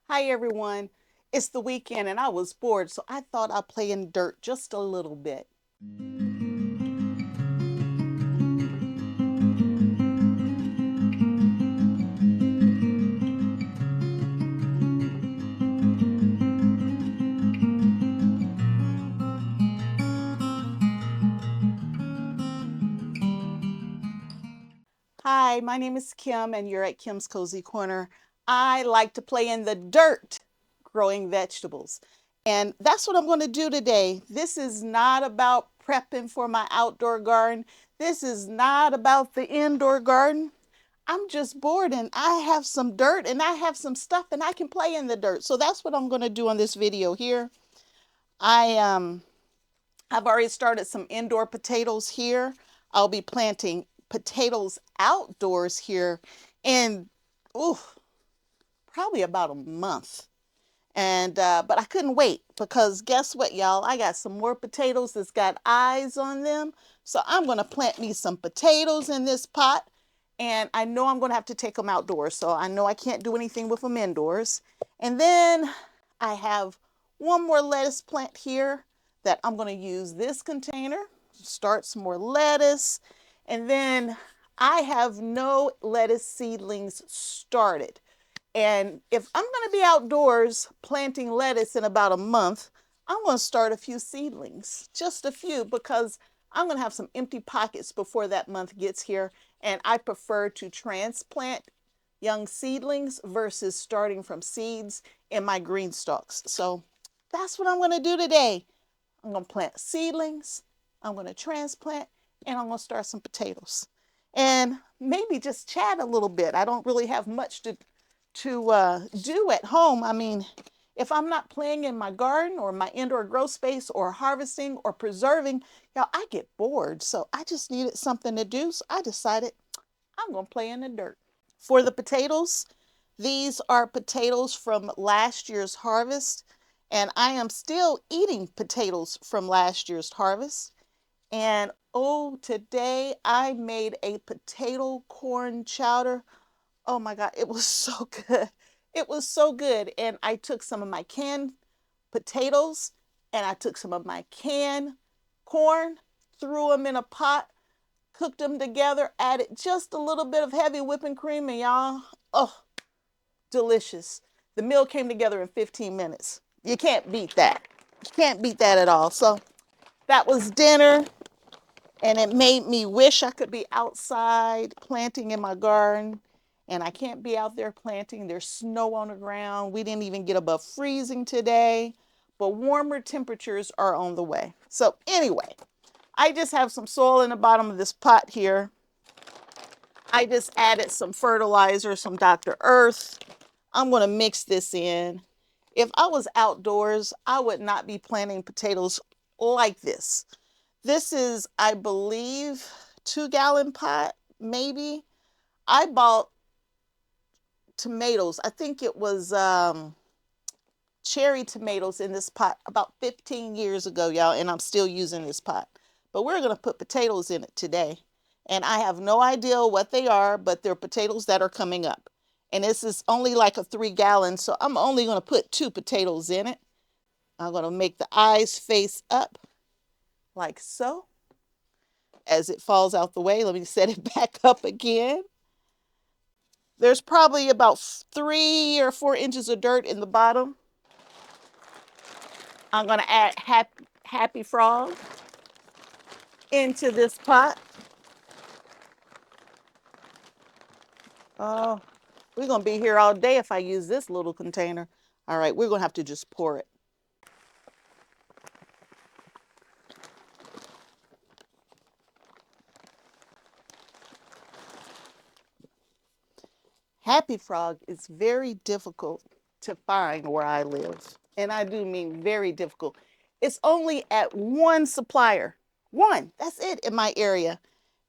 Hi everyone. It's the weekend and I was bored, so I thought I'd play in dirt just a little bit. Hi, my name is Kim and you're at Kim's Cozy Corner. I like to play in the dirt growing vegetables. And that's what I'm going to do today. This is not about prepping for my outdoor garden. This is not about the indoor garden. I'm just bored and I have some dirt and I have some stuff and I can play in the dirt. So that's what I'm going to do on this video here. I've already started some indoor potatoes here. I'll be planting potatoes outdoors here in ooh, probably about a month. And but I couldn't wait because guess what, y'all? I got some more potatoes that's got eyes on them. So I'm going to plant me some potatoes in this pot. And I know I'm going to have to take them outdoors. So I know I can't do anything with them indoors. And then I have one more lettuce plant here that I'm going to use this container, start some more lettuce. And then I have no lettuce seedlings started. And if I'm going to be outdoors planting lettuce in about a month, I'm going to start a few seedlings, just a few, because I'm going to have some empty pockets before that month gets here. And I prefer to transplant young seedlings versus starting from seeds in my green stalks. So that's what I'm going to do today. I'm going to plant seedlings, I'm going to transplant, and I'm going to start some potatoes. And maybe just chat a little bit. I don't really have much to do at home. I mean, if I'm not playing in my garden or my indoor grow space or harvesting or preserving, y'all, I get bored. So I just needed something to do. So I decided I'm going to play in the dirt. For the potatoes, these are potatoes from last year's harvest. And I am still eating potatoes from last year's harvest. And oh, today I made a potato corn chowder. Oh my God, it was so good. It was so good. And I took some of my canned potatoes and I took some of my canned corn, threw them in a pot, cooked them together, added just a little bit of heavy whipping cream, and y'all, oh, delicious. The meal came together in 15 minutes. You can't beat that. You can't beat that at all. So that was dinner. And it made me wish I could be outside planting in my garden. And I can't be out there planting. There's snow on the ground. We didn't even get above freezing today, but warmer temperatures are on the way. So, anyway, I just have some soil in the bottom of this pot here. I just added some fertilizer, some Dr. Earth. I'm going to mix this in. If I was outdoors, I would not be planting potatoes like this. This is, I believe, 2-gallon pot, maybe. I bought tomatoes. I think it was cherry tomatoes in this pot about 15 years ago, y'all, and I'm still using this pot. But we're going to put potatoes in it today. And I have no idea what they are, but they're potatoes that are coming up. And this is only like a 3-gallon, so I'm only going to put 2 potatoes in it. I'm going to make the eyes face up like so. As it falls out the way, let me set it back up again. There's probably about 3 or 4 inches of dirt in the bottom. I'm going to add happy frog into this pot. Oh, we're going to be here all day if I use this little container. All right, we're going to have to just pour it. Happy frog is very difficult to find where I live. And I do mean very difficult. It's only at one supplier. One, that's it in my area.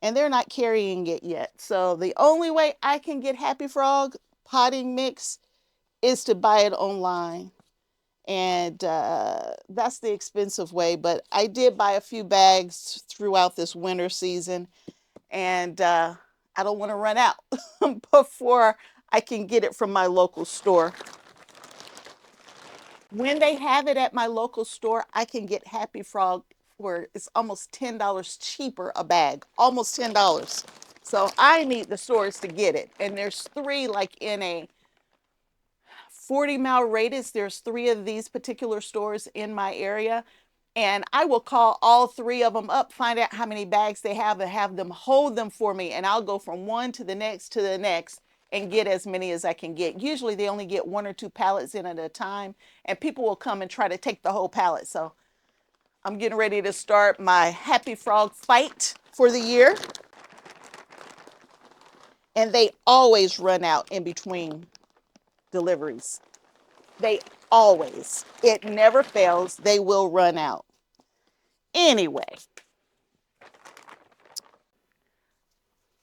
And they're not carrying it yet. So the only way I can get Happy Frog potting mix is to buy it online. And that's the expensive way. But I did buy a few bags throughout this winter season. And I don't want to run out before I can get it from my local store. When they have it at my local store, I can get Happy Frog for it's almost $10 cheaper a bag, almost $10. So I need the stores to get it. And there's three, like in a 40-mile radius, there's three of these particular stores in my area. And I will call all three of them up, find out how many bags they have, and have them hold them for me. And I'll go from one to the next and get as many as I can get. Usually they only get one or two pallets in at a time, and people will come and try to take the whole pallet. So I'm getting ready to start my Happy Frog fight for the year. And they always run out in between deliveries. They always, it never fails. They will run out. Anyway,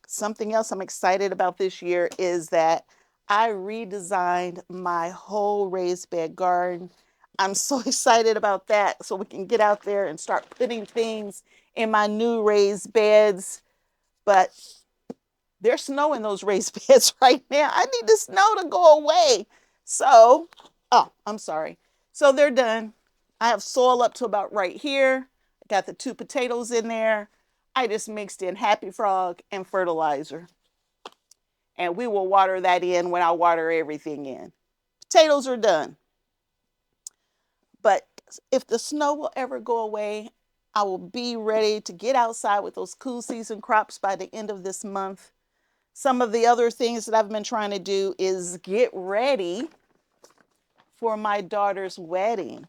something else I'm excited about this year is that I redesigned my whole raised bed garden. I'm so excited about that. So we can get out there and start putting things in my new raised beds. But there's snow in those raised beds right now. I need the snow to go away. So, oh, I'm sorry. So they're done. I have soil up to about right here. I got the 2 potatoes in there. I just mixed in Happy Frog and fertilizer. And we will water that in when I water everything in. Potatoes are done. But if the snow will ever go away, I will be ready to get outside with those cool season crops by the end of this month. Some of the other things that I've been trying to do is get ready for my daughter's wedding.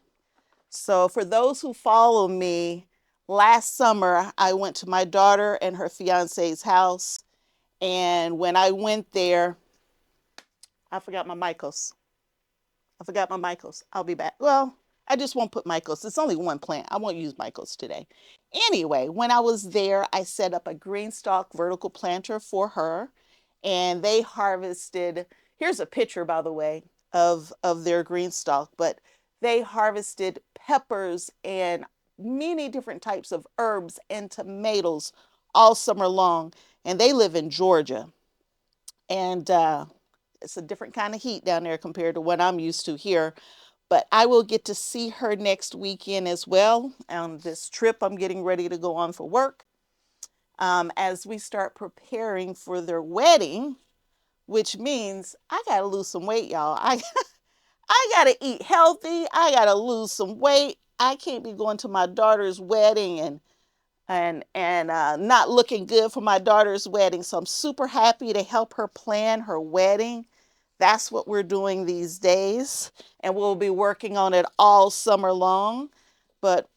So for those who follow me, last summer I went to my daughter and her fiance's house. And when I went there, I forgot my Mycos. I'll be back. Well, I just won't put Mycos. It's only one plant. I won't use Mycos today. Anyway, when I was there, I set up a GreenStalk vertical planter for her. And they harvested, here's a picture, by the way, of their GreenStalk, but they harvested peppers and many different types of herbs and tomatoes all summer long. And they live in Georgia. And it's a different kind of heat down there compared to what I'm used to here. But I will get to see her next weekend as well on this trip I'm getting ready to go on for work. As we start preparing for their wedding, which means I got to lose some weight, y'all. I got to eat healthy. I got to lose some weight. I can't be going to my daughter's wedding and not looking good for my daughter's wedding. So I'm super happy to help her plan her wedding. That's what we're doing these days, and we'll be working on it all summer long. But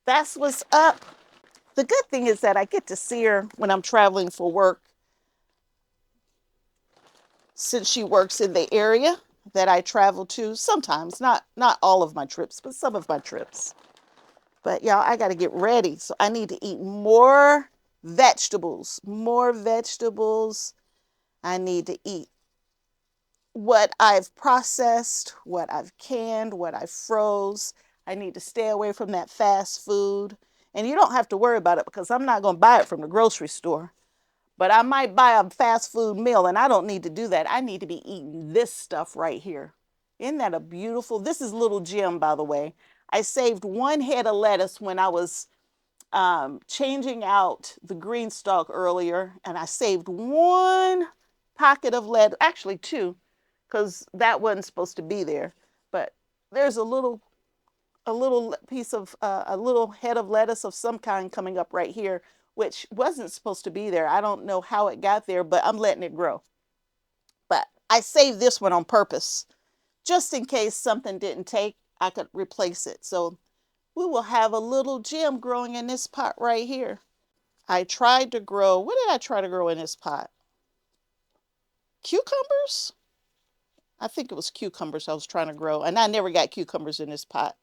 that's what's up. The good thing is that I get to see her when I'm traveling for work, since she works in the area that I travel to sometimes, not all of my trips, but some of my trips. But y'all, I got to get ready. So I need to eat more vegetables. I need to eat what I've processed, what I've canned, what I've froze. I need to stay away from that fast food. And you don't have to worry about it because I'm not going to buy it from the grocery store. But I might buy a fast food meal, and I don't need to do that. I need to be eating this stuff right here. Isn't that a beautiful? This is Little Jim, by the way. I saved one head of lettuce when I was changing out the GreenStalk earlier, and I saved one pocket of lettuce, actually two, because that wasn't supposed to be there. But there's a little piece of a little head of lettuce of some kind coming up right here, which wasn't supposed to be there. I don't know how it got there, but I'm letting it grow. But I saved this one on purpose, just in case something didn't take, I could replace it. So we will have a little Jim growing in this pot right here. I tried to grow, what did I try to grow in this pot? Cucumbers? I think it was cucumbers I was trying to grow, and I never got cucumbers in this pot.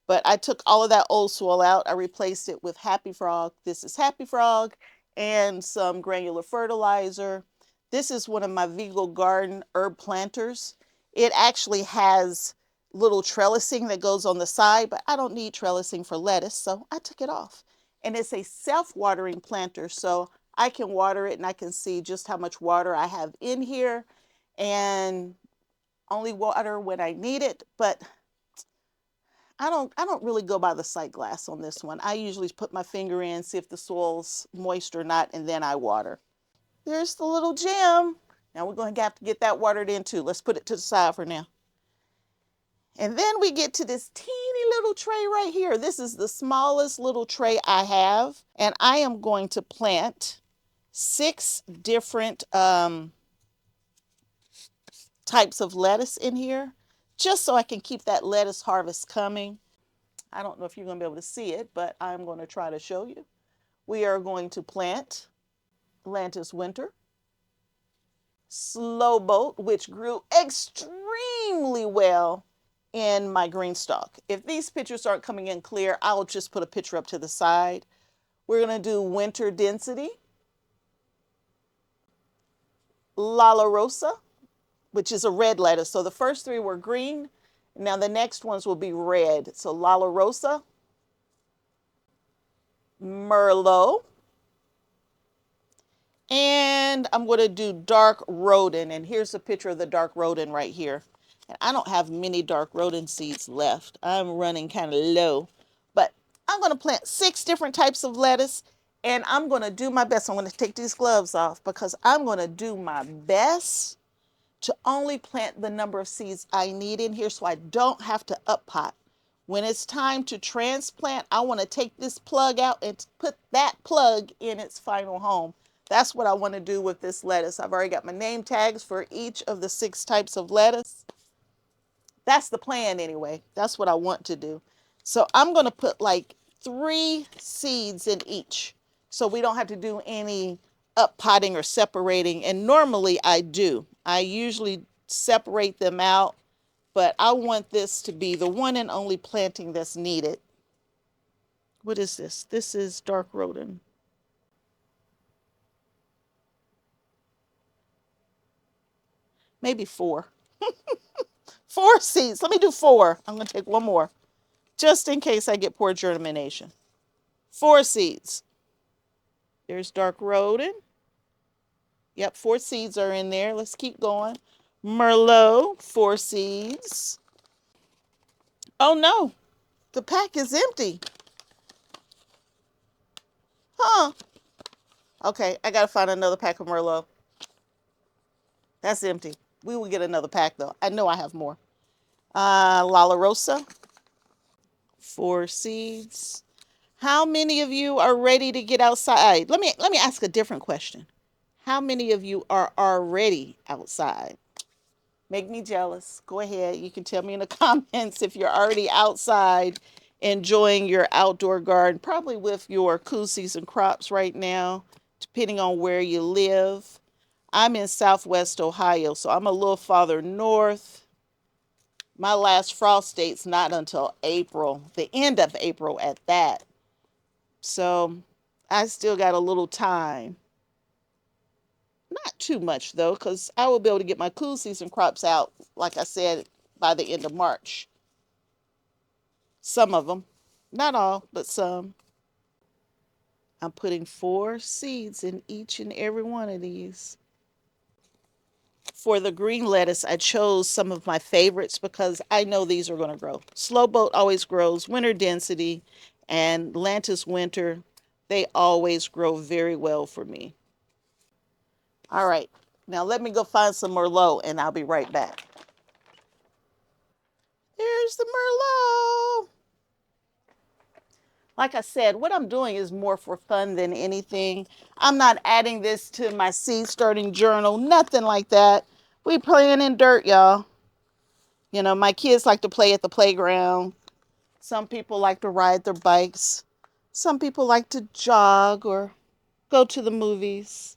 But I took all of that old soil out. I replaced it with Happy Frog. This is Happy Frog and some granular fertilizer. This is one of my Vego Garden herb planters. It actually has little trellising that goes on the side, but I don't need trellising for lettuce, so I took it off. And it's a self-watering planter, so I can water it and I can see just how much water I have in here. And Only water when I need it, but I don't really go by the sight glass on this one. I usually put my finger in, see if the soil's moist or not, and then I water. There's the little gem. Now we're going to have to get that watered in too. Let's put it to the side for now. And then we get to this teeny little tray right here. This is the smallest little tray I have. And I am going to plant 6 different types of lettuce in here, just so I can keep that lettuce harvest coming. I don't know if you're going to be able to see it, but I'm going to try to show you. We are going to plant Atlantis Winter, Slow Boat, which grew extremely well in my GreenStalk. If these pictures aren't coming in clear, I'll just put a picture up to the side. We're going to do Winter Density, La Rosa, which is a red lettuce. So the first 3 were green. Now the next ones will be red. So La Rosa, Merlot, and I'm going to do dark rodent. And here's a picture of the dark rodent right here. And I don't have many dark rodent seeds left. I'm running kind of low. But I'm going to plant 6 different types of lettuce. And I'm going to do my best. I'm going to take these gloves off because I'm going to do my best to only plant the number of seeds I need in here so I don't have to up pot. When it's time to transplant, I want to take this plug out and put that plug in its final home. That's what I want to do with this lettuce. I've already got my name tags for each of the 6 types of lettuce. That's the plan anyway. That's what I want to do. So I'm going to put like 3 seeds in each, so we don't have to do any up potting or separating. And normally I do. I usually separate them out, but I want this to be the one and only planting that's needed. What is this? This is dark rodent. Maybe 4. 4 seeds. Let me do 4. I'm going to take one more just in case I get poor germination. 4 seeds. There's dark rodent. Yep, 4 seeds are in there. Let's keep going. Merlot, 4 seeds. Oh no, the pack is empty. Huh. Okay, I gotta find another pack of Merlot. That's empty. We will get another pack though. I know I have more. La Rosa, 4 seeds. How many of you are ready to get outside? Let me ask a different question. How many of you are already outside? Make me jealous. Go ahead. You can tell me in the comments if you're already outside enjoying your outdoor garden, probably with your koozies and crops right now, depending on where you live. I'm in Southwest Ohio, so I'm a little farther north. My last frost date's not until April, the end of April at that. So I still got a little time. Not too much though, because I will be able to get my cool season crops out, like I said, by the end of March. Some of them, not all, but some. I'm putting 4 seeds in each and every one of these. For the green lettuce, I chose some of my favorites because I know these are going to grow. Slow Boat always grows, Winter Density, and Atlantis Winter, they always grow very well for me. All right, now let me go find some Merlot and I'll be right back. Here's the Merlot. Like I said, what I'm doing is more for fun than anything. I'm not adding this to my seed starting journal, nothing like that. We playing in dirt, y'all. You know, my kids like to play at the playground. Some people like to ride their bikes. Some people like to jog or go to the movies.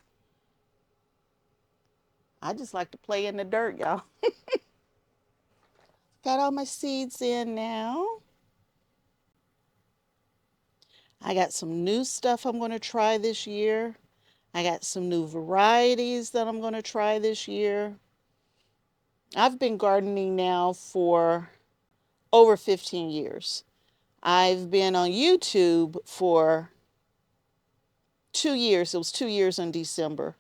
I just like to play in the dirt, y'all. Got all my seeds in now. I got some new stuff I'm going to try this year. I got some new varieties that I'm going to try this year. I've been gardening now for over 15 years. I've been on YouTube for 2 years. It was 2 years in December.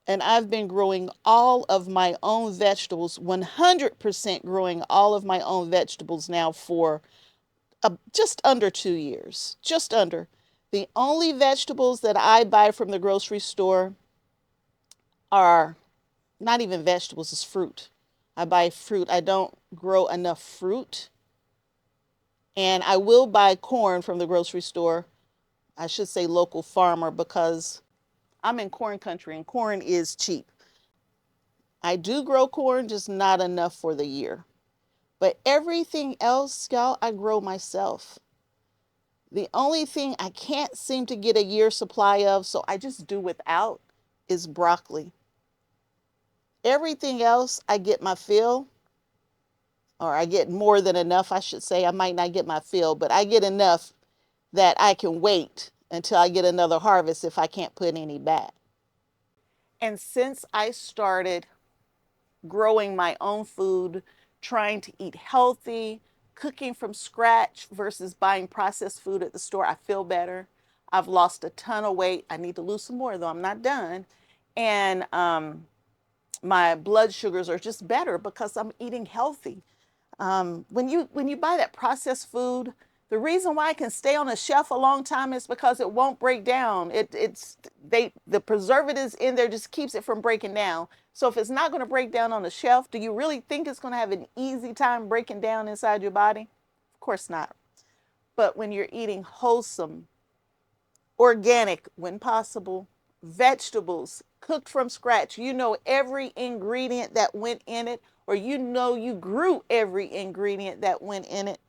And I've been growing all of my own vegetables, 100% growing all of my own vegetables now for just under 2 years, just under. The only vegetables that I buy from the grocery store are not even vegetables, it's fruit. I buy fruit. I don't grow enough fruit. And I will buy corn from the grocery store. I should say local farmer because I'm in corn country and corn is cheap. I do grow corn, just not enough for the year. But everything else, y'all, I grow myself. The only thing I can't seem to get a year supply of, so I just do without, is broccoli. Everything else, I get my fill, or I get more than enough, I should say. I might not get my fill, but I get enough that I can wait until I get another harvest if I can't put any back. And since I started growing my own food, trying to eat healthy, cooking from scratch versus buying processed food at the store, I feel better. I've lost a ton of weight. I need to lose some more, though I'm not done. And my blood sugars are just better because I'm eating healthy. When you buy that processed food, the reason why it can stay on the shelf a long time is because it won't break down. The preservatives in there just keeps it from breaking down. So if it's not going to break down on the shelf, do you really think it's going to have an easy time breaking down inside your body? Of course not. But when you're eating wholesome, organic when possible, vegetables cooked from scratch, you know every ingredient that went in it, or you know you grew every ingredient that went in it.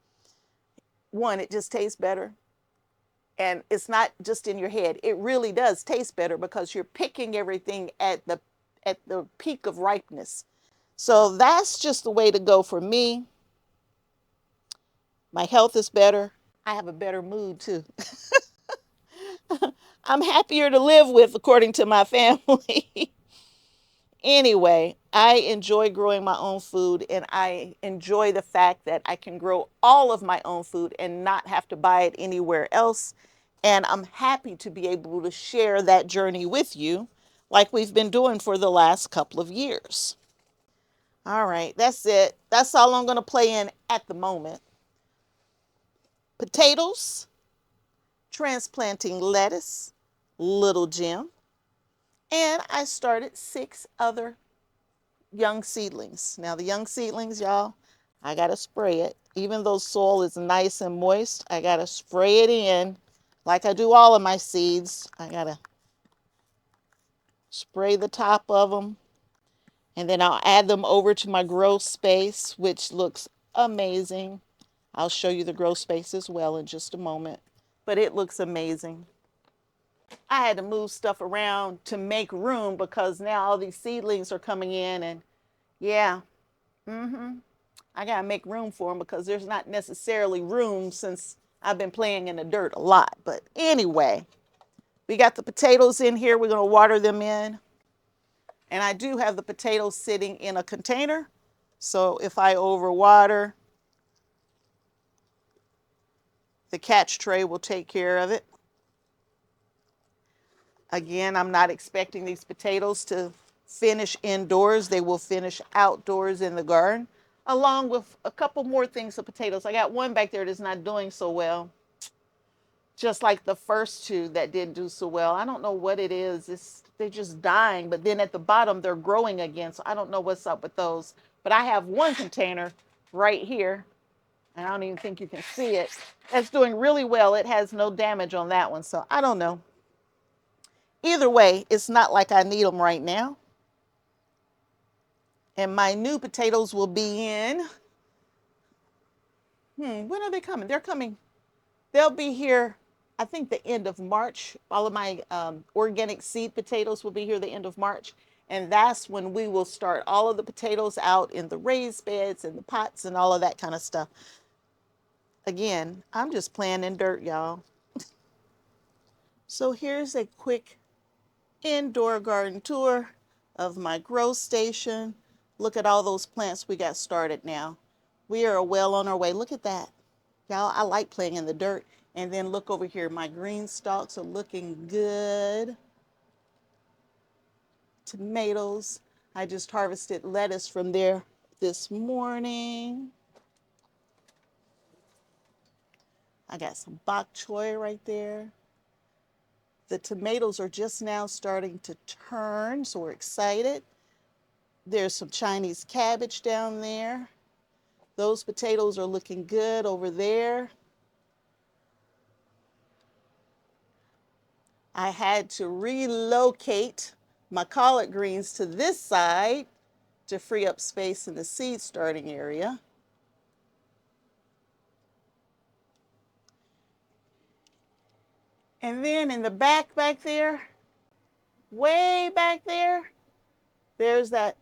One, it just tastes better. And it's not just in your head. It really does taste better because you're picking everything at the peak of ripeness. So that's just the way to go for me. My health is better. I have a better mood too. I'm happier to live with, according to my family. Anyway, I enjoy growing my own food, and I enjoy the fact that I can grow all of my own food and not have to buy it anywhere else. And I'm happy to be able to share that journey with you like we've been doing for the last couple of years. All right, that's it. That's all I'm going to play in at the moment. Potatoes, transplanting lettuce, little Jim, and I started 6 other young seedlings. Now the young seedlings, y'all, I got to spray it. Even though soil is nice and moist, I got to spray it in like I do all of my seeds. I got to spray the top of them, and then I'll add them over to my grow space, which looks amazing. I'll show you the grow space as well in just a moment, but it looks amazing. I had to move stuff around to make room because now all these seedlings are coming in, and yeah, I gotta make room for them because there's not necessarily room since I've been playing in the dirt a lot. But anyway, we got the potatoes in here. We're gonna water them in. And I do have the potatoes sitting in a container. So if I overwater, the catch tray will take care of it. Again, I'm not expecting these potatoes to finish indoors. They will finish outdoors in the garden, along with a couple more things of potatoes. I got one back there that's not doing so well, just like the first 2 that didn't do so well. I don't know what it is. They're just dying, but then at the bottom, they're growing again. So I don't know what's up with those. But I have one container right here, and I don't even think you can see it. That's doing really well. It has no damage on that one. So I don't know. Either way, it's not like I need them right now. And my new potatoes will be in, when are they coming? They're coming. They'll be here, I think, the end of March. All of my organic seed potatoes will be here the end of March. And that's when we will start all of the potatoes out in the raised beds and the pots and all of that kind of stuff. Again, I'm just playing in dirt, y'all. So here's a quick indoor garden tour of my grow station. Look at all those plants we got started now. We are well on our way. Look at that. Y'all, I like playing in the dirt. And then look over here. My green stalks are looking good. tomatoes. I just harvested lettuce from there this morning. I got some bok choy right there. The tomatoes are just now starting to turn, so we're excited. There's some Chinese cabbage down there. Those potatoes are looking good over there. I had to relocate my collard greens to this side to free up space in the seed starting area. And then in the back there, way back there, there's that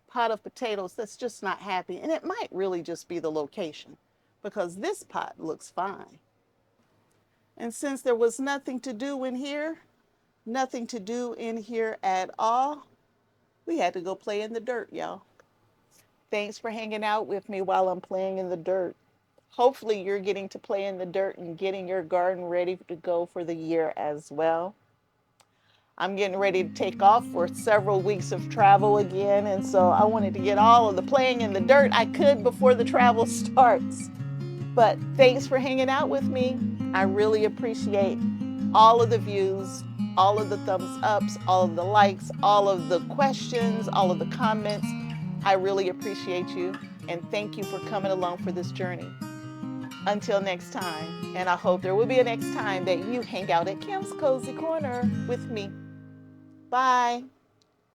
pot of potatoes that's just not happy. And it might really just be the location because this pot looks fine. And since there was nothing to do in here at all, we had to go play in the dirt, y'all. Thanks for hanging out with me while I'm playing in the dirt. Hopefully you're getting to play in the dirt and getting your garden ready to go for the year as well. I'm getting ready to take off for several weeks of travel again, and so I wanted to get all of the playing in the dirt I could before the travel starts. But thanks for hanging out with me. I really appreciate all of the views, all of the thumbs ups, all of the likes, all of the questions, all of the comments. I really appreciate you, and thank you for coming along for this journey. Until next time, and I hope there will be a next time that you hang out at Kim's Cozy Corner with me. Bye.